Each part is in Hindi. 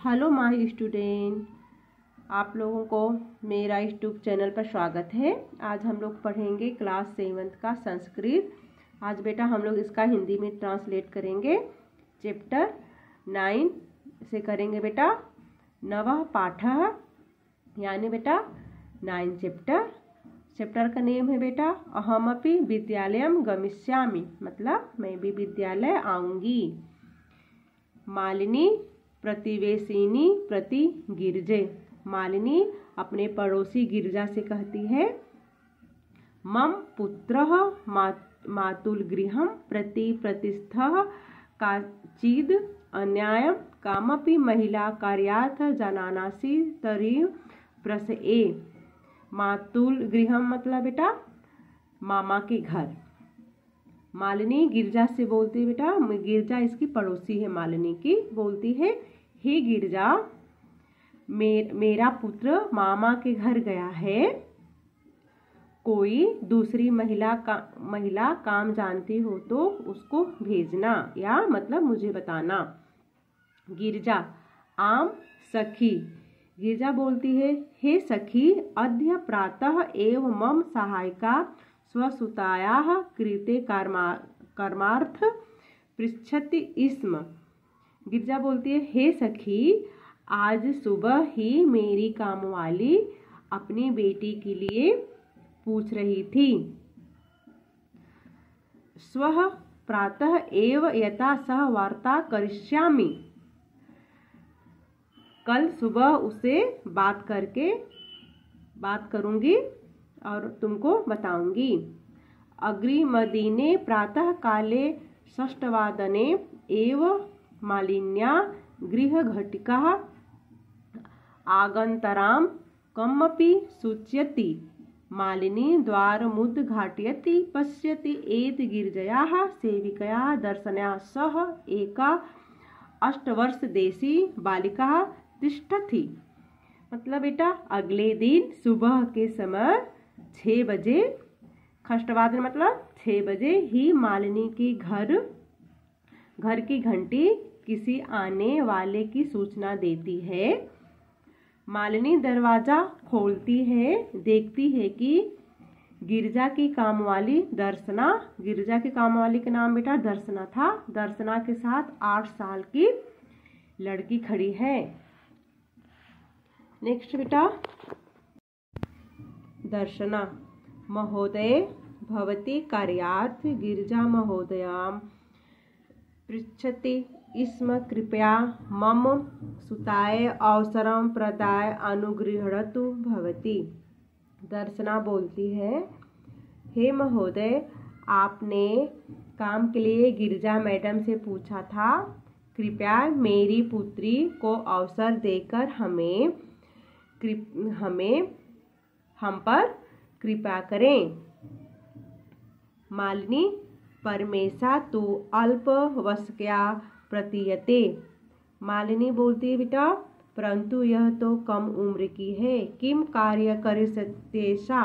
हेलो माय स्टूडेंट, आप लोगों को मेरा यूट्यूब चैनल पर स्वागत है। आज हम लोग पढ़ेंगे क्लास 7 का संस्कृत। आज बेटा हम लोग इसका हिंदी में ट्रांसलेट करेंगे। चैप्टर 9 से करेंगे बेटा नवः पाठः, यानी बेटा 9 चैप्टर का नेम है बेटा अहमपि विद्यालयं गमिष्यामि, मतलब मैं भी विद्यालय आऊँगी। मालिनी प्रतिवेशिनी प्रति गिरजे, मालिनी अपने पड़ोसी गिरजा से कहती है मम पुत्रः मातुल गृहं प्रति प्रतिष्ठः काचिद अन्यायं कामपि महिला कार्यार्थ जनानासि तरी प्रसए। मातुल गृहम मतलब बेटा मामा के घर। मालिनी गिरजा से बोलती है बेटा, गिरजा इसकी पड़ोसी है, मालिनी की बोलती है हे गिरजा, मेरा पुत्र मामा के घर गया है, कोई दूसरी महिला काम जानती हो तो उसको भेजना या मतलब मुझे बताना। गिरजा आम सखी, गिरजा बोलती है हे सखी, अद्य प्रातः एव मम सहायिका स्वसुतायाः कृते कर्मार्थ पृच्छति स्म। गिरजा बोलती है हे सखी, आज सुबह ही मेरी कामवाली अपनी बेटी के लिए पूछ रही थी। स्वः प्रातः एव यथा सह वार्ता करिष्यामि, कल सुबह उसे बात करूंगी और तुमको बताऊंगी। अग्रिमदिने प्रातः काले 6:15 एव मालिन्या गृहघटिका आगन्तरां कमपि सूचयति। मालिनी द्वारमुद्घाटयति, पश्यति एत गिरिजायाः सेविकया दर्शनया सह एका 8 वर्षदेशी बालिका तिष्ठति। मतलब बेटा अगले दिन सुबह के समय 6 बजे, खष्टवादन मतलब 6 बजे ही मालिनी की घर की घंटी किसी आने वाले की सूचना देती है। मालिनी दरवाजा खोलती है, देखती है कि गिरजा की कामवाली दर्शना, गिरजा की कामवाली का नाम बेटा दर्शना था, दर्शना के साथ 8 साल की लड़की खड़ी है। नेक्स्ट बेटा दर्शना महोदय भवती कार्यार्थ गिरिजा महोदयां पृच्छति स्म, कृपया मम सुताय अवसरं प्रदाय अनुगृह्णातु भवती। दर्शना बोलती है हे महोदय, आपने काम के लिए गिरिजा मैडम से पूछा था, कृपया मेरी पुत्री को अवसर देकर हम पर कृपा करें। मालिनी परमेशा तु अल्पवयस्का प्रतीयते। मालिनी बोलती है बेटा परंतु यह तो कम उम्र की है, किम कार्य करिष्यत्येषा,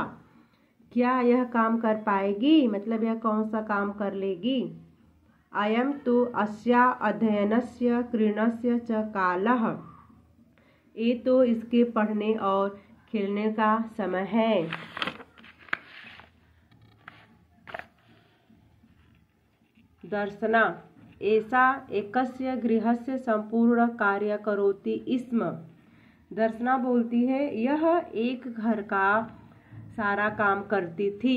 क्या यह काम कर पाएगी, मतलब यह कौन सा काम कर लेगी। अयम तु अस्या अध्ययनस्य क्रीडनस्य च कालः, ये तो इसके पढ़ने और खेलने का समय है। दर्शना ऐसा एकस्य गृहस्य संपूर्ण कार्य करोति स्म। दर्शना बोलती है यह एक घर का सारा काम करती थी।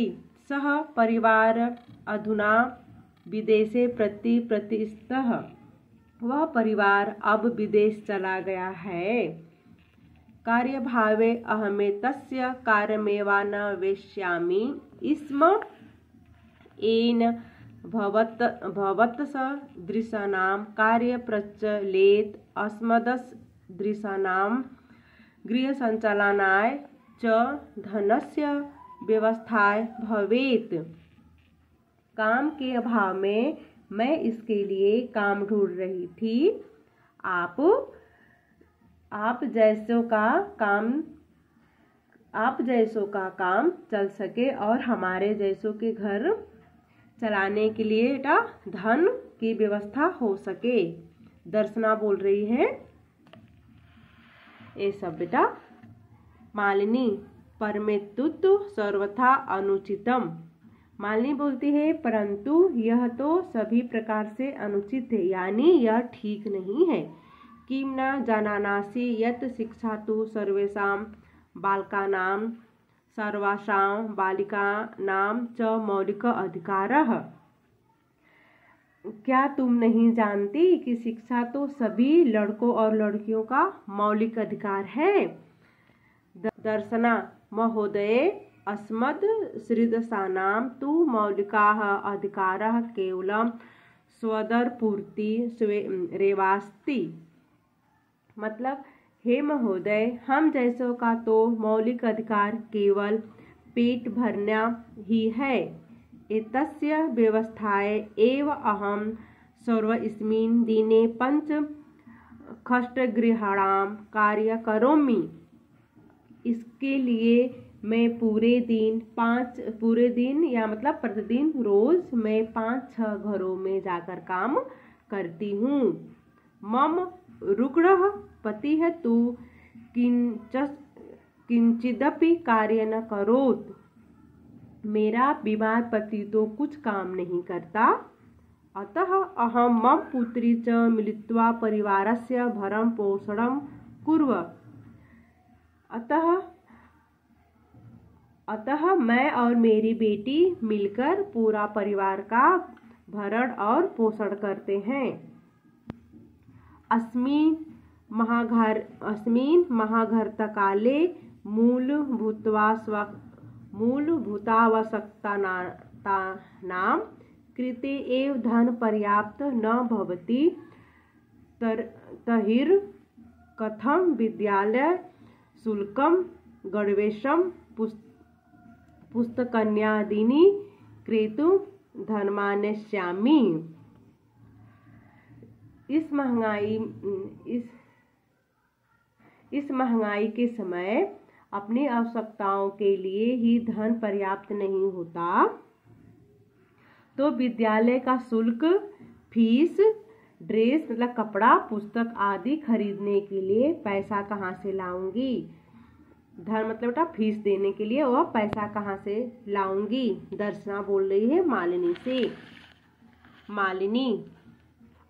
सह परिवार अधुना विदेशे प्रतिष्ठितः, वह परिवार अब विदेश चला गया है। कार्यभावे अहमे तस्य कार्यमेवा न वेश्यामि स्म, येन भवत्सदृशानां कार्य प्रचलेत् अस्मदसदृशानां गृहसञ्चालनाय च धनस्य व्यवस्थाय भवेत्। काम के अभाव में मैं इसके लिए काम ढूंढ रही थी। आप जैसों का काम चल सके और हमारे जैसों के घर चलाने के लिए बेटा धन की व्यवस्था हो सके। दर्शना बोल रही है ये सब बेटा। मालिनी, परमेतुत्व सर्वथा अनुचितम। मालिनी बोलती है परंतु यह तो सभी प्रकार से अनुचित है, यानी यह ठीक नहीं है। किम न जानानासि यत् शिक्षा तु सर्वेषां बालकानां सर्वासां बालिकानां च मौलिक अधिकारः। क्या तुम नहीं जानती कि शिक्षा तो सभी लड़कों और लड़कियों का मौलिक अधिकार है। दर्शना महोदये अस्मद् सृदशानां तु मौलिकाः अधिकाराः केवलं स्वदरपूर्ति रेवास्ति। मतलब हे महोदय, हम जैसों का तो मौलिक अधिकार केवल पेट भरना ही है। एतस्य व्यवस्थायै एव अहं सर्वस्मिन् दिने 5 खष्टगृहाणां कार्यं करोमि। इसके लिए मैं पूरे दिन या मतलब प्रतिदिन रोज मैं 5-6 घरों में जाकर काम करती हूँ। मम रुग्णः पतिः तु किंचिदपि कार्य न करोत्। मेरा बीमार पति तो कुछ काम नहीं करता। अतः अहं मम पुत्री च मिलित्वा परिवारस्य भरण पोषणं कुर्व। अतः मैं और मेरी बेटी मिलकर पूरा परिवार का भरण और पोषण करते हैं। अस्मिन् महाघातकाले मूलभूतावश्यकतानां कृते एव धन पर्याप्त न भवति तर्हि कथं विद्यालय शुल्कं गणवेशं पुस्तकान्यादीनि क्रेतुं धनमानेष्यामि। इस महंगाई के समय अपनी आवश्यकताओं के लिए ही धन पर्याप्त नहीं होता, तो विद्यालय का शुल्क, फीस, ड्रेस मतलब कपड़ा, पुस्तक आदि खरीदने के लिए पैसा कहाँ से लाऊंगी। धन मतलब बेटा फीस देने के लिए वह पैसा कहाँ से लाऊंगी। दर्शना बोल रही है मालिनी से। मालिनी,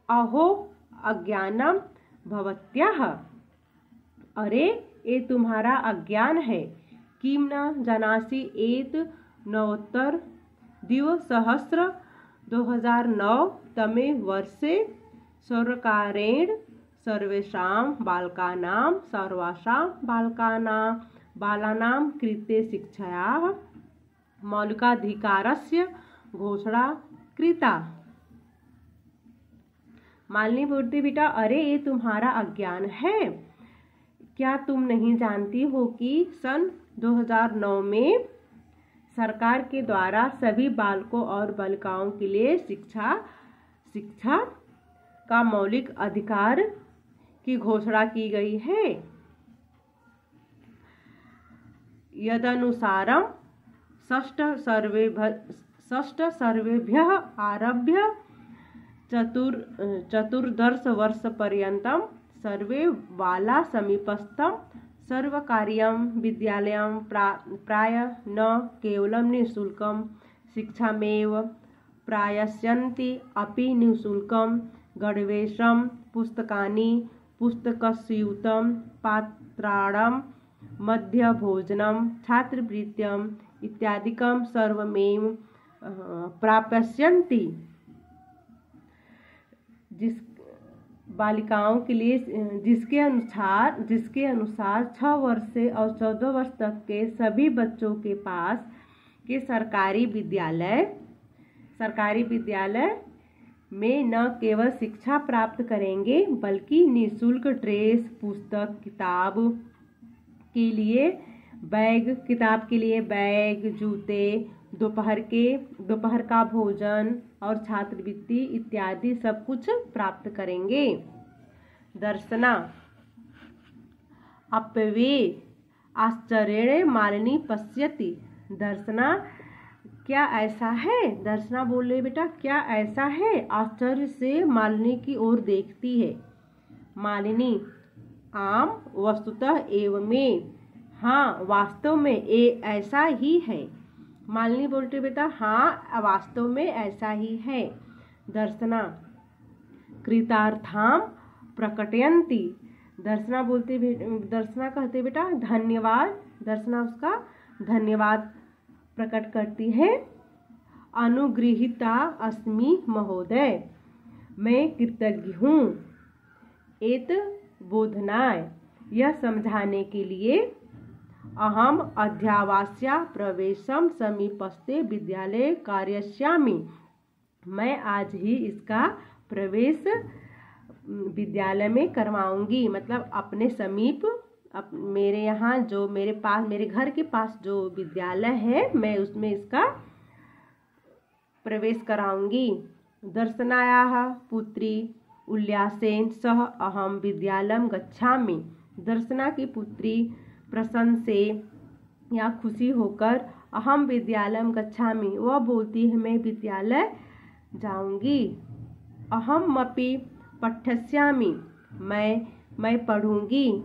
अहो अज्ञानम भवत्याः। अरे ये तुम्हारा अज्ञान है। किम न जानासि एत नवोत्तर 2009 तमे वर्षे सर्वकारेण सर्वेषां बालानां कृते शिक्षायाः मौलिकाधिकारस्य घोषणा कृता। मालिनी बोलती बेटा अरे ये तुम्हारा अज्ञान है। क्या तुम नहीं जानती हो कि सन 2009 में सरकार के द्वारा सभी बालकों और बालिकाओं के लिए शिक्षा का मौलिक अधिकार की घोषणा की गई है। यदनुसारं षष्ठ सर्वेभ्यः आरभ्य चतुर्दश वर्षपर्यन्तं सर्वे बाला समीपस्थं सर्वकारीयं विद्यालयं प्राय न केवलं निःशुल्कं शिक्षामेव प्रायस्यन्ति अपि निःशुल्कं गणवेशं, पुस्तकानि, पुस्तकस्यूतं, पात्राणं, मध्याह्नभोजनं, छात्रवृत्तिम् इत्यादिकं सर्वमेव प्राप्स्यन्ति। बालिकाओं के लिए जिसके अनुसार 6 वर्ष से और 14 वर्ष तक के सभी बच्चों के पास के सरकारी विद्यालय में न केवल शिक्षा प्राप्त करेंगे बल्कि निःशुल्क ड्रेस, पुस्तक, किताब के लिए बैग, जूते, दोपहर का भोजन और छात्रवृत्ति इत्यादि सब कुछ प्राप्त करेंगे। दर्शना अप्यवे आश्चर्येण मालिनी पश्यति। दर्शना क्या ऐसा है। दर्शना बोल रही बेटा क्या ऐसा है। आश्चर्य से मालिनी की ओर देखती है। मालिनी आम वस्तुतः एवं में, हाँ वास्तव में ऐसा ही है। मालिनी बोलती बेटा हाँ वास्तव में ऐसा ही है। दर्शना कृतार्थाम प्रकटयन्ति, दर्शना कहते बेटा धन्यवाद, दर्शना उसका धन्यवाद प्रकट करती है। अनुगृहीता अस्मि महोदय, मैं कृतज्ञ हूँ। एत बोधनाय, यह समझाने के लिए। अहम अध्यावास्या प्रवेशम समीपस्थे विद्यालय कार्यस्यामि, मैं आज ही इसका प्रवेश विद्यालय में करवाऊंगी। मतलब अपने समीप मेरे यहाँ जो मेरे घर के पास जो विद्यालय है मैं उसमें इसका प्रवेश कराऊंगी। दर्शनायाः पुत्री उल्लासेन सह अहम विद्यालयं गच्छामि, दर्शना की पुत्री प्रसन्न से या खुशी होकर अहम विद्यालयं गच्छामि, वह बोलती है मैं विद्यालय जाऊंगी। अहमपि पठ्यस्यामि, मैं पढ़ूंगी।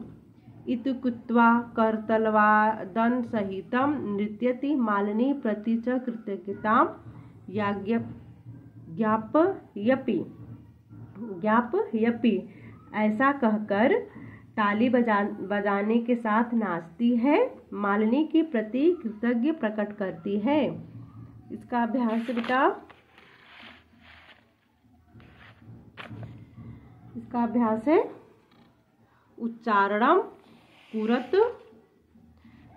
इत्युक्त्वा करतलवादन सहितं नृत्यति मालिनी प्रति च कृतज्ञतां ज्ञापयति, ऐसा कहकर ताली बजाने के साथ नाचती है, मालिनी के प्रति कृतज्ञ प्रकट करती है। इसका अभ्यास बेटा, इसका अभ्यास है उच्चारणम पुरत,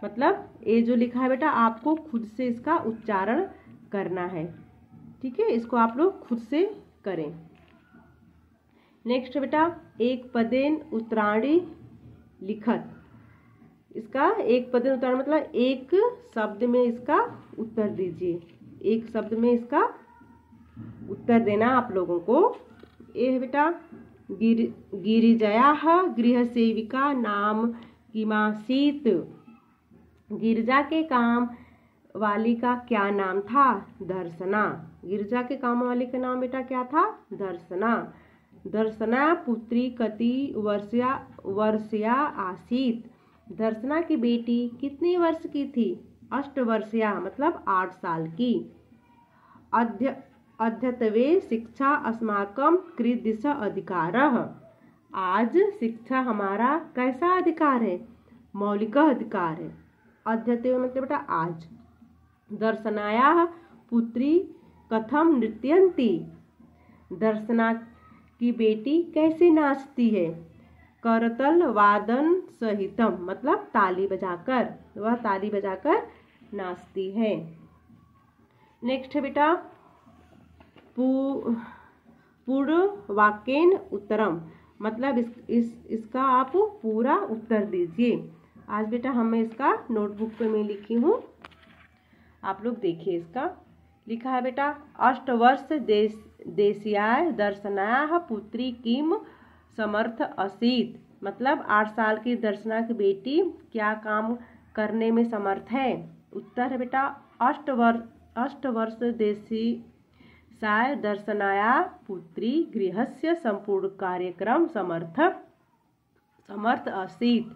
मतलब ये जो लिखा है बेटा आपको खुद से इसका उच्चारण करना है। ठीक है, इसको आप लोग खुद से करें। नेक्स्ट बेटा एक पदेन उत्तराणी लिखत, इसका एक पदेन उत्तराणी मतलब एक शब्द में इसका उत्तर दीजिए, एक शब्द में इसका उत्तर देना आप लोगों को। ये है बेटा गिरिजायाः गृहसेविका नाम किमासीत्, गिरजा के काम वाली का क्या नाम था? दर्शना। गिरजा के काम वाली का नाम बेटा क्या था? दर्शना। दर्शना पुत्री कति वर्षया आसीत, दर्शना की बेटी कितने वर्ष की थी? 8 वर्षया मतलब 8 साल की। अद्यत्वे शिक्षा अस्माकं कीदृश अधिकारः, आज शिक्षा हमारा कैसा अधिकार है? मौलिक अधिकार है। अद्यत्वे मतलब बेटा आज। दर्शनायाः पुत्री कथम नृत्यन्ति, दर्शना की बेटी कैसे नाचती है? करतल वादन सहितम मतलब ताली बजाकर, वह ताली बजाकर नाचती है। नेक्स्ट है बेटा पूर्ण वाक्येन उत्तरम, मतलब इसका आप पूरा उत्तर दीजिए। आज बेटा हमें इसका नोटबुक पे मैं लिखी हूँ, आप लोग देखिए। इसका लिखा है बेटा 8 वर्ष देशीयाय दर्शनायाः पुत्री किम समर्थ असीत, मतलब 8 साल की दर्शना की बेटी क्या काम करने में समर्थ है? उत्तर है बेटा 8 वर्ष देशीयाय दर्शनाया पुत्री गृहस्य संपूर्ण कार्यक्रम समर्थ असीत,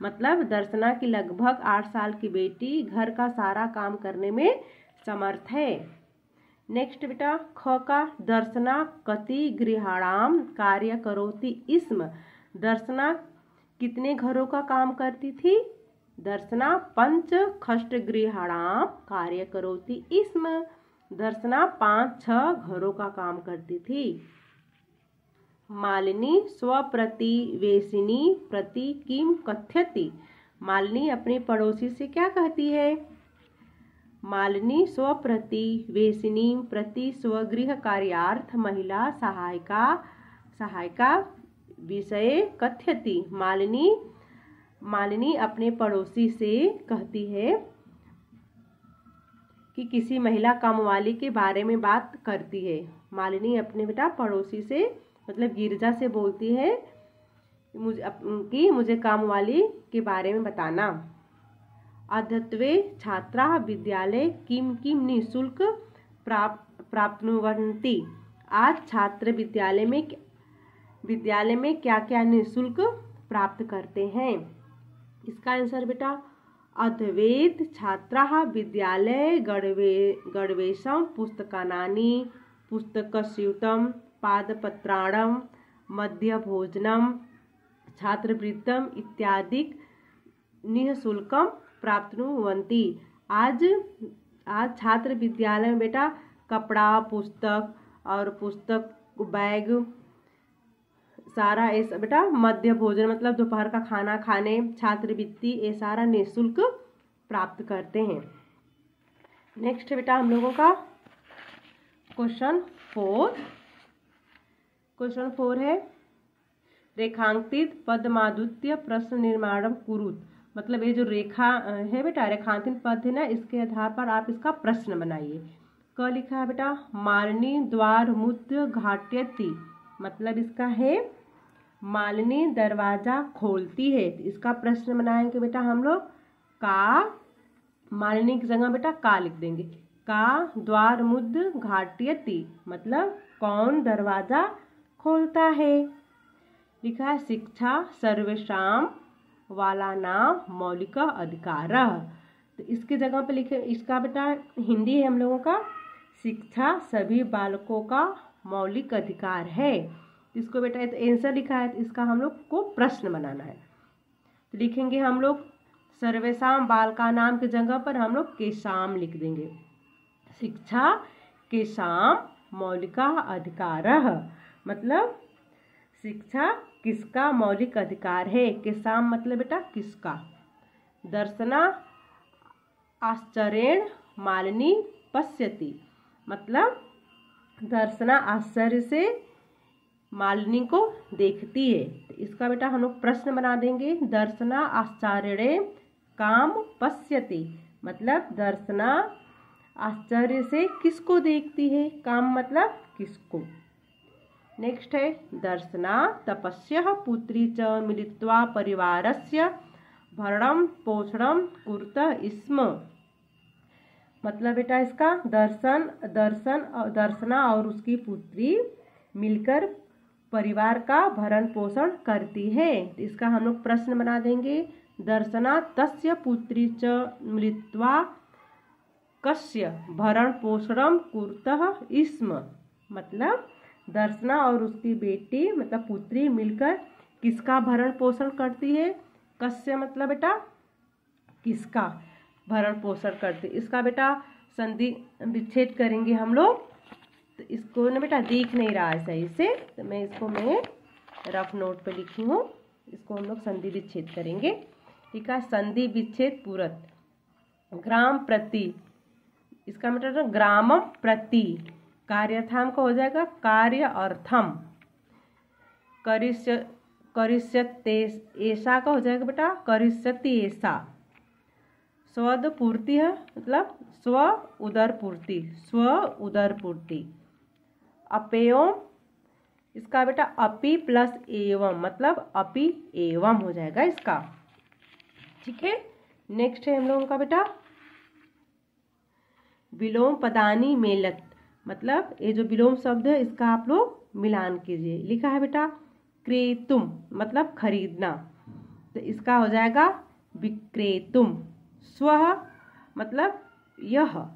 मतलब दर्शना की लगभग 8 साल की बेटी घर का सारा काम करने में समर्थ है। नेक्स्ट बेटा ख का दर्शना कति गृहाणाम कार्य करोति स्म, दर्शना कितने घरों का काम करती थी? दर्शना 5 खष्टगृहाणाम कार्य करोति स्म, दर्शना 5-6 घरों का काम करती थी। मालिनी स्वप्रतिवेशिनी प्रति किम कथ्यति, मालिनी अपनी पड़ोसी से क्या कहती है? मालिनी स्वप्रतिवेशिनी प्रति स्वगृह कार्यार्थ महिला सहायिका विषये कथ्यति, मालिनी अपने पड़ोसी से कहती है कि किसी महिला कामवाली के बारे में बात करती है। मालिनी अपने बेटा पड़ोसी से मतलब गिरजा से बोलती है मुझे कामवाली के बारे में बताना। अद्यत्वे छात्राः विद्यालये किम निःशुल्क प्राप्नुवन्ति, आज छात्र विद्यालय में क्या क्या निःशुल्क प्राप्त करते हैं। इसका आंसर बेटा अद्वैत छात्राः विद्यालये गणवेशं पुस्तकानि पुस्तकस्यूतं पादपत्राणं मध्याह्नभोजनं छात्रवृत्तिम् इत्यादि निःशुल्कं प्राप्नुवन्ति। आज छात्र विद्यालय में बेटा कपड़ा, पुस्तक और पुस्तक बैग सारा ऐसा बेटा मध्य भोजन मतलब दोपहर का खाना खाने, छात्रवृत्ति ये सारा निःशुल्क प्राप्त करते हैं। नेक्स्ट बेटा हम लोगों का क्वेश्चन 4 है रेखांकित पद्मादुत्य प्रश्न निर्माणम कुरुत। मतलब ये जो रेखा है बेटा रेखांकित पद है ना, इसके आधार पर आप इसका प्रश्न बनाइए। क लिखा है बेटा मालिनी द्वार मुद्य घाट्यति। मतलब इसका है मालिनी दरवाजा खोलती है। इसका प्रश्न बनाएंगे बेटा हम लोग का, मालिनी की जगह बेटा का लिख देंगे। का द्वार मुद्य घाट्यति मतलब कौन दरवाजा खोलता है। लिखा है शिक्षा सर्वेषां वाला नाम मौलिक अधिकार। तो इसके जगह पे लिखे, इसका बेटा हिंदी है हम लोगों का शिक्षा सभी बालकों का मौलिक अधिकार है। इसको बेटा आंसर लिखा है, इसका हम लोग को प्रश्न बनाना है। तो लिखेंगे हम लोग सर्वेषां बालका नाम की जगह पर हम लोग केशाम लिख देंगे। शिक्षा केशाम मौलिक अधिकार मतलब शिक्षा किसका मौलिक अधिकार है। केशाम मतलब बेटा किसका। दर्शना आश्चर्येण मालिनी पश्यति मतलब दर्शना आश्चर्य से मालिनी को देखती है। तो इसका बेटा हम लोग प्रश्न बना देंगे दर्शना आश्चर्येण काम पश्यति मतलब दर्शना आश्चर्य से किसको देखती है, काम मतलब किसको। नेक्स्ट है दर्शना तपस्या पुत्री च मिलित्वा परिवारस्य भरणं पोषणं कुरुतः स्म। मतलब बेटा इसका दर्शना और उसकी पुत्री मिलकर परिवार का भरण पोषण करती है। इसका हम लोग प्रश्न बना देंगे दर्शना तस्य पुत्री च मिलित्वा कस्य भरण पोषणं कुरुतः स्म। मतलब दर्शना और उसकी बेटी मतलब पुत्री मिलकर किसका भरण पोषण करती है। कस्य मतलब बेटा किसका भरण पोषण करती। इसका बेटा संधि विच्छेद करेंगे हम लोग। तो इसको ना बेटा दिख नहीं रहा है सही से, तो मैं रफ नोट पे लिखी हूँ। इसको हम लोग संधि विच्छेद करेंगे। ठीक है, संधि विच्छेद पूरक ग्राम प्रति, इसका मतलब ग्रामम प्रति कार्यर्थम का हो जाएगा कार्य अर्थम। करिष्यते ऐसा का हो जाएगा बेटा करिष्यति ऐसा। स्वद पूर्ति है मतलब स्व उदर पूर्ति। अपेयम इसका बेटा अपि प्लस एवं मतलब अपि एवं हो जाएगा इसका। ठीक है, नेक्स्ट है हम लोगों का बेटा विलोम पदानी मेलत। मतलब ये जो विलोम शब्द है इसका आप लोग मिलान कीजिए। लिखा है बेटा क्रेतुम मतलब खरीदना, तो इसका हो जाएगा विक्रेतुम। स्वः मतलब यह,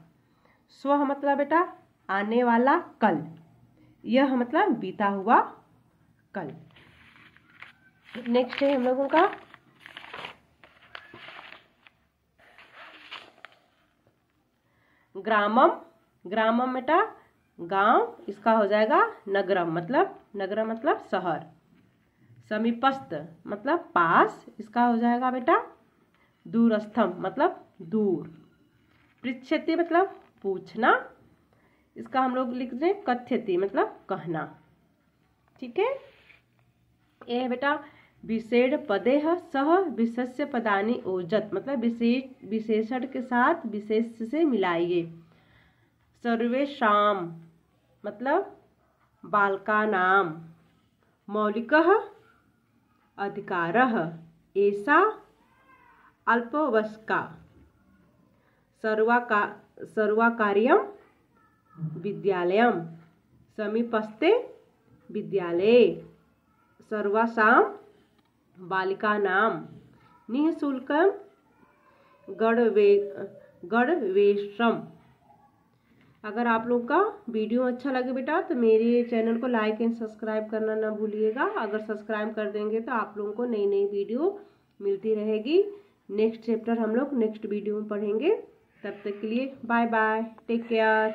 स्वः मतलब बेटा आने वाला कल, यह मतलब बीता हुआ कल। नेक्स्ट है हम लोगों का ग्रामम बेटा गांव, इसका हो जाएगा नगरम मतलब शहर। समीपस्थ मतलब पास, इसका हो जाएगा बेटा दूरस्थम मतलब दूर। पृच्छति मतलब पूछना, इसका हम लोग लिख दें कथ्यति मतलब कहना। ठीक है, ये है बेटा विशेष पदे सह विशेष्य पदानी ओजत मतलब विशेषण के साथ विशेष से मिलाइए। सर्वेषां मतलब बालकानां मौलिकः अधिकारः एषा अल्पवयस्का सर्वकार्यं विद्यालयं समीपस्थे विद्यालये सर्वासां बालिकानां निःशुल्कं गणवेशम। अगर आप लोग का वीडियो अच्छा लगे बेटा तो मेरे चैनल को लाइक एंड सब्सक्राइब करना ना भूलिएगा। अगर सब्सक्राइब कर देंगे तो आप लोगों को नई नई वीडियो मिलती रहेगी। नेक्स्ट चैप्टर हम लोग नेक्स्ट वीडियो में पढ़ेंगे। तब तक के लिए बाय बाय, टेक केयर।